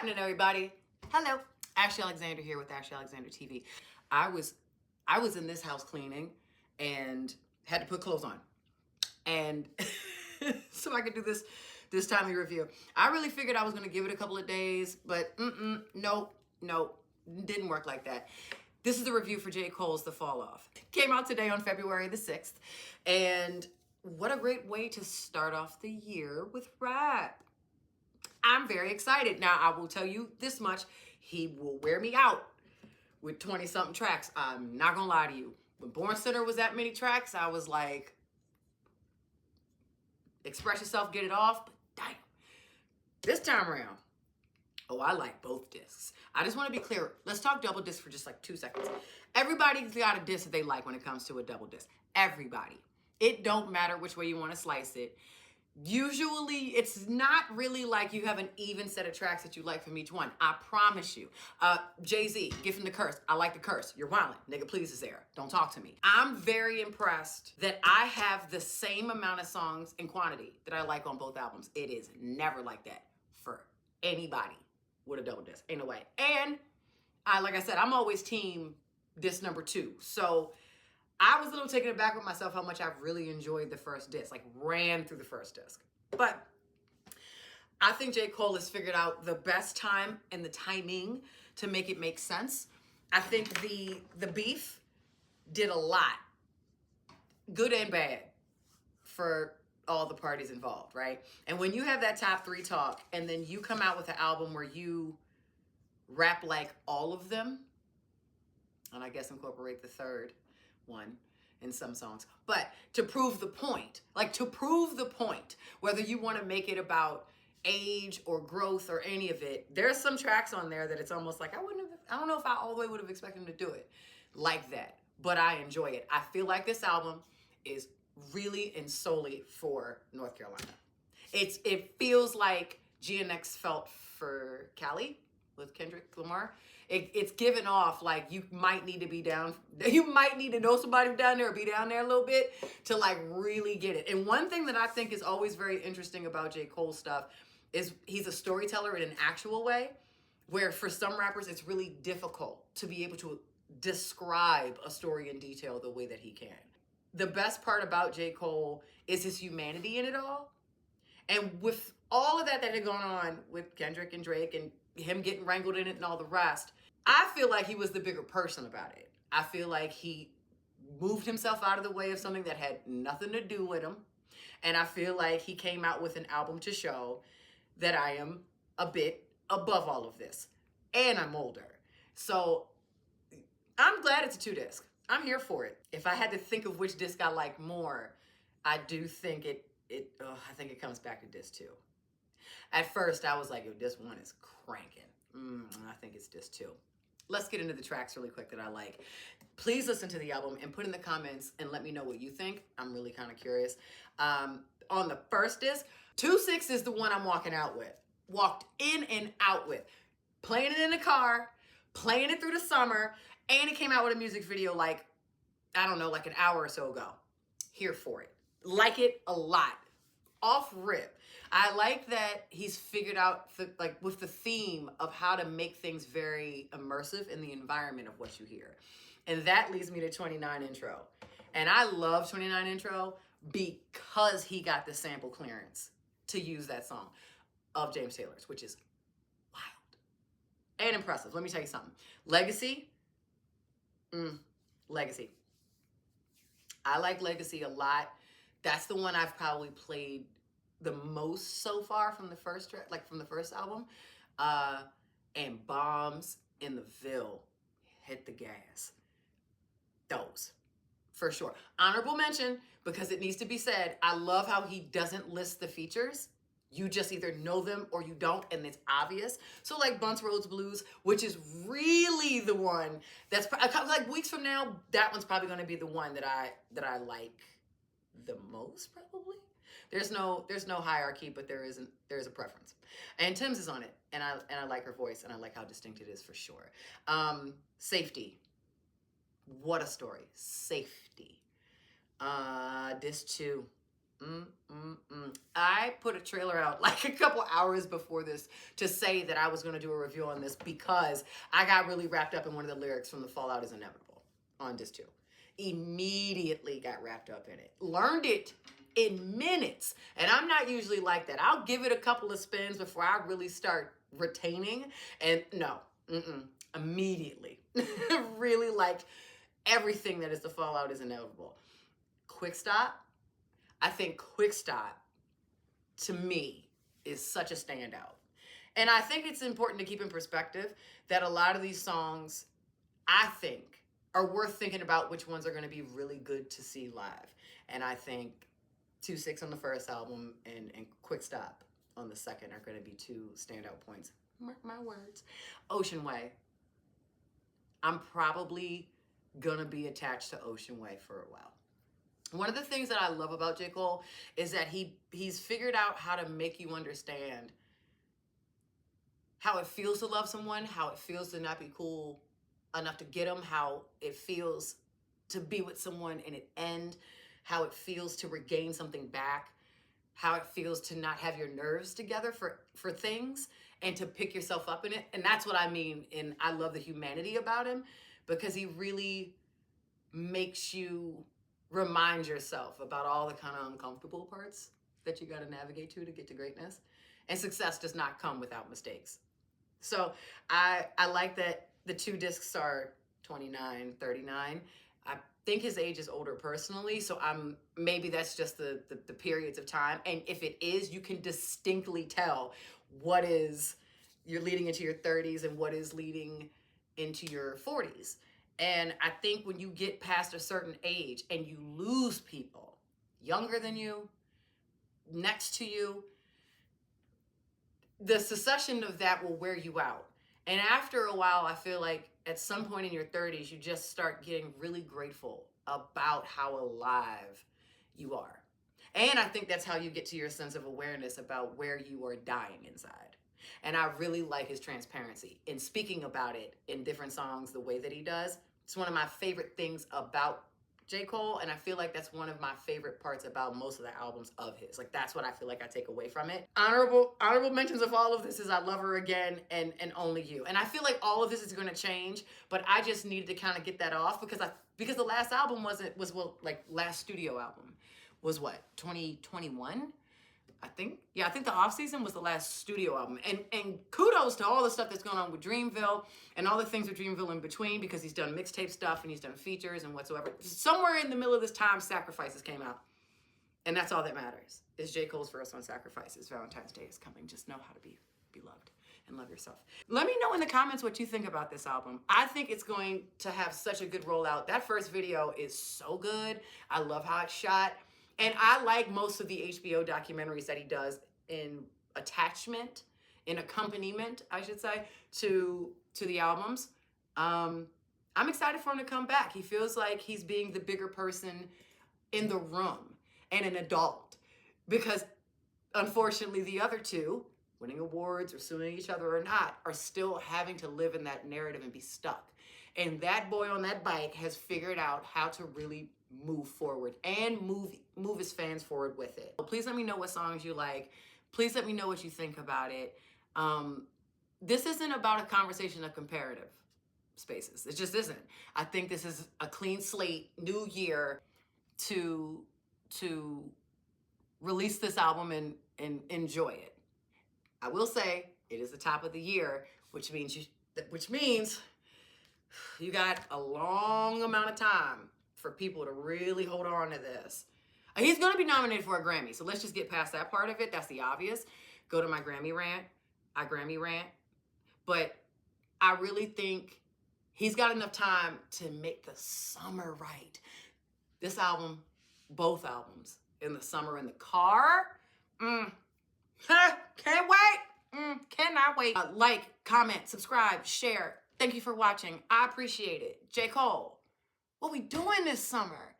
happening, everybody? Hello, Ashley Alexander here with Ashley Alexander TV. I was in this house cleaning and had to put clothes on, and so I could do this timely review. I really figured I was going to give it a couple of days, but nope, didn't work like that. This is the review for J. Cole's The Fall Off. Came out today on February the 6th, and what a great way to start off the year with rap. I'm very excited. Now, I will tell you this much. He will wear me out with 20-something tracks. I'm not going to lie to you. When Born Center was that many tracks, I was like, express yourself, get it off. But damn, this time around, oh, I like both discs. I just want to be clear. Let's talk double disc for just like 2 seconds. Everybody's got a disc that they like when it comes to a double disc. Everybody. It don't matter which way you want to slice it. Usually, it's not really like you have an even set of tracks that you like from each one. I promise you. Jay-Z, Give Him the Curse. I like the curse. You're wildin'. Nigga, please is there. Don't talk to me. I'm very impressed that I have the same amount of songs in quantity that I like on both albums. It is never like that for anybody with a double disc. Ain't no way. And like I said, I'm always team disc number 2. So I was a little taken aback with myself how much I've really enjoyed the first disc, like ran through the first disc. But I think J. Cole has figured out the best time and the timing to make it make sense. I think the beef did a lot, good and bad, for all the parties involved, right? And when you have that top 3 talk and then you come out with an album where you rap like all of them, and I guess incorporate the third one in some songs, but to prove the point, whether you want to make it about age or growth or any of it, there's some tracks on there that it's almost like I don't know if I all the way would have expected him to do it like that, but I enjoy it. I feel like this album is really and solely for North Carolina. It feels like GNX felt for Cali with Kendrick Lamar. It's given off like you might need to be down. You might need to know somebody down there or be down there a little bit to like really get it. And one thing that I think is always very interesting about J. Cole stuff is he's a storyteller in an actual way, where for some rappers it's really difficult to be able to describe a story in detail the way that he can. The best part about J. Cole is his humanity in it all. And with all of that had gone on with Kendrick and Drake and him getting wrangled in it and all the rest, I feel like he was the bigger person about it. I feel like he moved himself out of the way of something that had nothing to do with him. And I feel like he came out with an album to show that I am a bit above all of this. And I'm older. So I'm glad it's a 2-disc. I'm here for it. If I had to think of which disc I like more, I do think I think it comes back to disc 2. At first, I was like, yo, disc 1 is cranking. I think it's disc 2. Let's get into the tracks really quick that I like. Please listen to the album and put in the comments and let me know what you think. I'm really kind of curious. On the first disc, 2-6 is the one I'm walking in and out with. Playing it in the car, playing it through the summer, and it came out with a music video like, I don't know, like an hour or so ago. Here for it. Like it a lot. Off rip. I like that he's figured out with the theme of how to make things very immersive in the environment of what you hear. And that leads me to 29 Intro. And I love 29 Intro because he got the sample clearance to use that song of James Taylor's, which is wild and impressive. Let me tell you something. Legacy. Legacy. I like Legacy a lot. That's the one I've probably played the most so far from the first track, like from the first album. And Bombs in the Ville, Hit the Gas. Those, for sure. Honorable mention, because it needs to be said, I love how he doesn't list the features. You just either know them or you don't, and it's obvious. So like Bunts Roads Blues, which is really the one that's like weeks from now, that one's probably going to be the one that I like the most, probably. There's no hierarchy, but there is a preference. And Tim's is on it, and I like her voice, and I like how distinct it is for sure. Safety. What a story. Safety. Disc 2. I put a trailer out like a couple hours before this to say that I was going to do a review on this because I got really wrapped up in one of the lyrics from The Fallout is Inevitable on disc 2. Immediately got wrapped up in it. Learned it in minutes. And I'm not usually like that. I'll give it a couple of spins before I really start retaining. And no, immediately. Really like everything that is The Fallout is Inevitable. Quick Stop. I think Quick Stop, to me, is such a standout. And I think it's important to keep in perspective that a lot of these songs, I think, are worth thinking about which ones are going to be really good to see live. And I think 2-6 on the first album and Quick Stop on the second are going to be two standout points. Mark my words. Ocean Way. I'm probably going to be attached to Ocean Way for a while. One of the things that I love about J. Cole is that he's figured out how to make you understand how it feels to love someone, how it feels to not be cool enough to get them, how it feels to be with someone and it end, how it feels to regain something back, how it feels to not have your nerves together for things and to pick yourself up in it. And that's what I mean. And I love the humanity about him because he really makes you remind yourself about all the kind of uncomfortable parts that you got to navigate to get to greatness. And success does not come without mistakes. So I like that the two discs are 29, 39. I think his age is older personally, so maybe that's just the periods of time. And if it is, you can distinctly tell what is you're leading into your 30s and what is leading into your 40s. And I think when you get past a certain age and you lose people younger than you, next to you, the succession of that will wear you out. And after a while, I feel like at some point in your 30s, you just start getting really grateful about how alive you are. And I think that's how you get to your sense of awareness about where you are dying inside. And I really like his transparency in speaking about it in different songs the way that he does. It's one of my favorite things about J. Cole, and I feel like that's one of my favorite parts about most of the albums of his. Like, that's what I feel like I take away from it. Honorable mentions of all of this is I Love Her Again and Only You. And I feel like all of this is going to change, but I just needed to kind of get that off because the last album last studio album was what, 2021? I think the off season was the last studio album. And kudos to all the stuff that's going on with Dreamville and all the things with Dreamville in between because he's done mixtape stuff and he's done features and whatsoever. Somewhere in the middle of this time, Sacrifices came out. And that's all that matters is J. Cole's verse on Sacrifices. Valentine's Day is coming. Just know how to be loved and love yourself. Let me know in the comments what you think about this album. I think it's going to have such a good rollout. That first video is so good. I love how it's shot. And I like most of the HBO documentaries that he does in accompaniment, I should say, to the albums. I'm excited for him to come back. He feels like he's being the bigger person in the room and an adult. Because unfortunately, the other two, winning awards or suing each other or not, are still having to live in that narrative and be stuck. And that boy on that bike has figured out how to really move forward and move his fans forward with it. Please let me know what songs you like. Please let me know what you think about it. This isn't about a conversation of comparative spaces. It just isn't. I think this is a clean slate, new year to release this album and enjoy it. I will say it is the top of the year, which means you got a long amount of time for people to really hold on to this. He's going to be nominated for a Grammy, so let's just get past that part of it. That's the obvious. Go to my Grammy rant. But I really think he's got enough time to make the summer right. This album, both albums, in the summer in the car. Can't wait. Cannot wait. Like, comment, subscribe, share. Thank you for watching. I appreciate it. J. Cole, what we doing this summer?